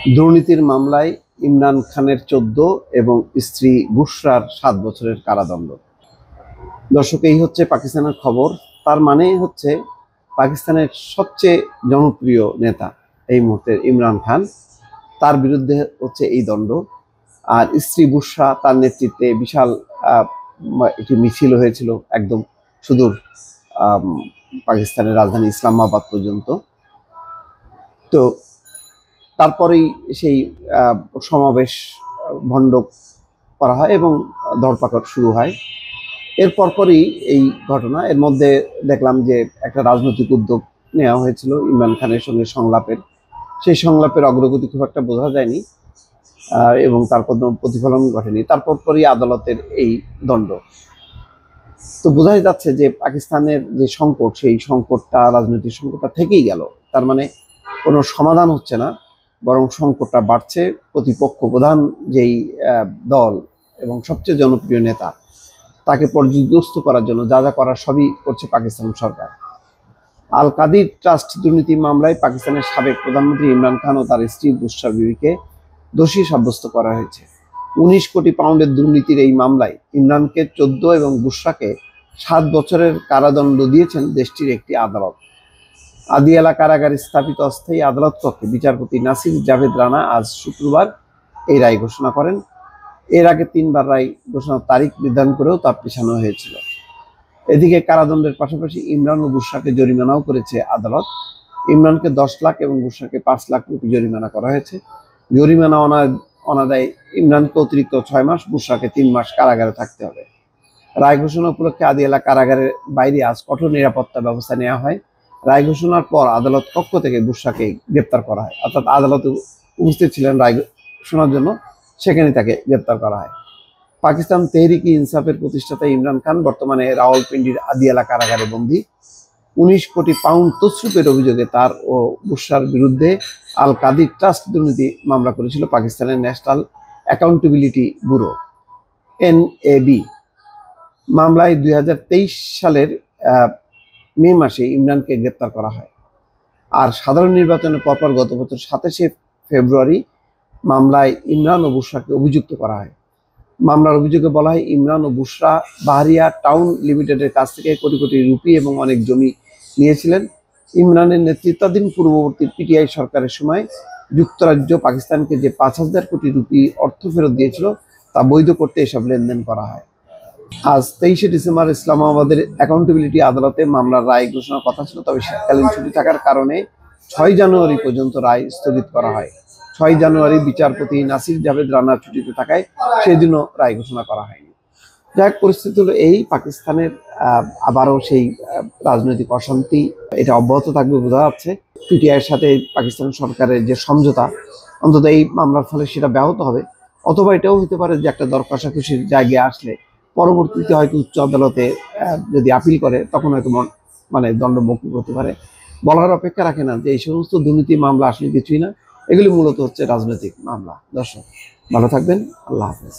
দুর্নীতির মামলায় ইমরান খানের 14 এবং স্ত্রী বুশরার 7 বছরের কারাদণ্ড। দর্শক, এই হচ্ছে পাকিস্তানের খবর। তার মানে হচ্ছে পাকিস্তানের সবচেয়ে জনপ্রিয় নেতা এই মুহূর্তে ইমরান খান, তার বিরুদ্ধে হচ্ছে এই দণ্ড। আর স্ত্রী বুশরা, তার নেতৃত্বে বিশাল একটি মিছিল হয়েছিল একদম সুদূর পাকিস্তানের রাজধানী ইসলামাবাদ পর্যন্ত। তো তারপরেই সেই সমাবেশ ভণ্ড করা হয় এবং ধরপাকড় শুরু হয়। এর পরপরই এই ঘটনা। এর মধ্যে দেখলাম যে একটা রাজনৈতিক উদ্যোগ নেওয়া হয়েছিল ইমরান খানের সঙ্গে সংলাপের। সেই সংলাপের অগ্রগতি খুব একটা বোঝা যায়নি এবং তার কোনো প্রতিফলন ঘটেনি। তারপর পরই আদালতের এই দণ্ড। তো বোঝাই যাচ্ছে যে পাকিস্তানের যে সংকট, সেই সংকটটা, রাজনৈতিক সংকটটা থেকেই গেল। তার মানে কোনো সমাধান হচ্ছে না, বরং সংকটটা বাড়ছে। প্রতিপক্ষ প্রধান যেই দল এবং সবচেয়ে জনপ্রিয় নেতা, তাকে পর্যুদস্ত করার জন্য যা যা করার সবই করছে পাকিস্তান সরকার। আল কাদির ট্রাস্ট দুর্নীতি মামলায় পাকিস্তানের সাবেক প্রধানমন্ত্রী ইমরান খান ও তার স্ত্রী বুশরা বিবিকে দোষী সাব্যস্ত করা হয়েছে। 19 কোটি পাউন্ডের দুর্নীতির এই মামলায় ইমরানকে 14 এবং বুশরাকে 7 বছরের কারাদণ্ড দিয়েছেন দেশটির একটি আদালত। আদিয়ালা কারাগারে স্থাপিত অস্থায়ী আদালত কক্ষে বিচারপতি নাসির জাভেদ রানা আজ শুক্রবার এই রায় ঘোষণা করেন। এর আগে 3বার রায় ঘোষণার তারিখ নির্ধারণ করেও তা পেছানো হয়েছিল। এদিকে কারাদণ্ডের পাশাপাশি ইমরান ও বুশরাকে জরিমানাও করেছে আদালত। ইমরানকে 10 লাখ এবং বুশরাকে 5 লাখ রুপি জরিমানা করা হয়েছে। জরিমানা অনাদায়ে ইমরানকে অতিরিক্ত 6 মাস, বুশরাকে 3 মাস কারাগারে থাকতে হবে। রায় ঘোষণা উপলক্ষে আদিয়ালা কারাগারের বাইরে আজ কঠোর নিরাপত্তা ব্যবস্থা নেওয়া হয়। রায় ঘোষণার পর আদালত কক্ষ থেকে বুশরাকে গ্রেপ্তার করা হয়, অর্থাৎ আদালতে উপস্থিত ছিলেন রায় শোনার জন্য, সেখানে তাকে গ্রেপ্তার করা হয়। পাকিস্তান তেহরিক ইনসাফের প্রতিষ্ঠাতা ইমরান খান বর্তমানে রাওয়ালপিন্ডির আদিয়ালা কারাগারে বন্দী। 19 কোটি পাউন্ড তছরুপের অভিযোগে তার ও বুশরার বিরুদ্ধে আল কাদির ট্রাস্ট দুর্নীতি মামলা করেছিল পাকিস্তানের ন্যাশনাল অ্যাকাউন্টেবিলিটি ব্যুরো NAB। মামলায় 2023 সালের মে মাসে ইমরানকে গ্রেপ্তার করা হয়। আর সাধারণ নির্বাচনের পরপর গত বছর 27শে ফেব্রুয়ারি মামলায় ইমরান ও বুশরাকে অভিযুক্ত করা হয়। মামলার অভিযোগে বলা হয়, ইমরান ও বুশরা বাহারিয়া টাউন লিমিটেডের কাছ থেকে কোটি কোটি রুপি এবং অনেক জমি নিয়েছিলেন। ইমরানের নেতৃত্বাধীন পূর্ববর্তী PTI সরকারের সময় যুক্তরাজ্য পাকিস্তানকে যে 5,000 কোটি রুপি অর্থ ফেরত দিয়েছিল, তা বৈধ করতে এসব লেনদেন করা হয়। আজ 23শে ডিসেম্বর ইসলামাবাদের অ্যাকাউন্টেবিলিটি আদালতে মামলার রায় ঘোষণার কথা ছিল, তবে শীতকালীন ছুটি থাকার কারণে 6 জানুয়ারি পর্যন্ত রায় স্থগিত করা হয়। 6 জানুয়ারি বিচারপতি নাসির জাভেদ রানা ছুটিতে থাকায় সেদিনও রায় ঘোষণা করা হয়নি। যাক, পরিস্থিতি হলো এই। পাকিস্তানের আবারও সেই রাজনৈতিক অশান্তি এটা অব্যাহত থাকবে বোঝা যাচ্ছে। PTIর সাথে পাকিস্তান সরকারের যে সমঝোতা, অন্তত এই মামলার ফলে সেটা ব্যাহত হবে। অথবা এটাও হতে পারে যে একটা দর কষাকষির জায়গায় আসলে পরবর্তীতে হয়তো উচ্চ আদালতে যদি আপিল করে, তখন হয়তো দণ্ড মৌকুফ হতে পারে। বলার অপেক্ষা রাখে না যে এই সমস্ত দুর্নীতি মামলা আসলে কিছুই না, এগুলি মূলত হচ্ছে রাজনৈতিক মামলা। দর্শক, ভালো থাকবেন। আল্লাহ হাফেজ।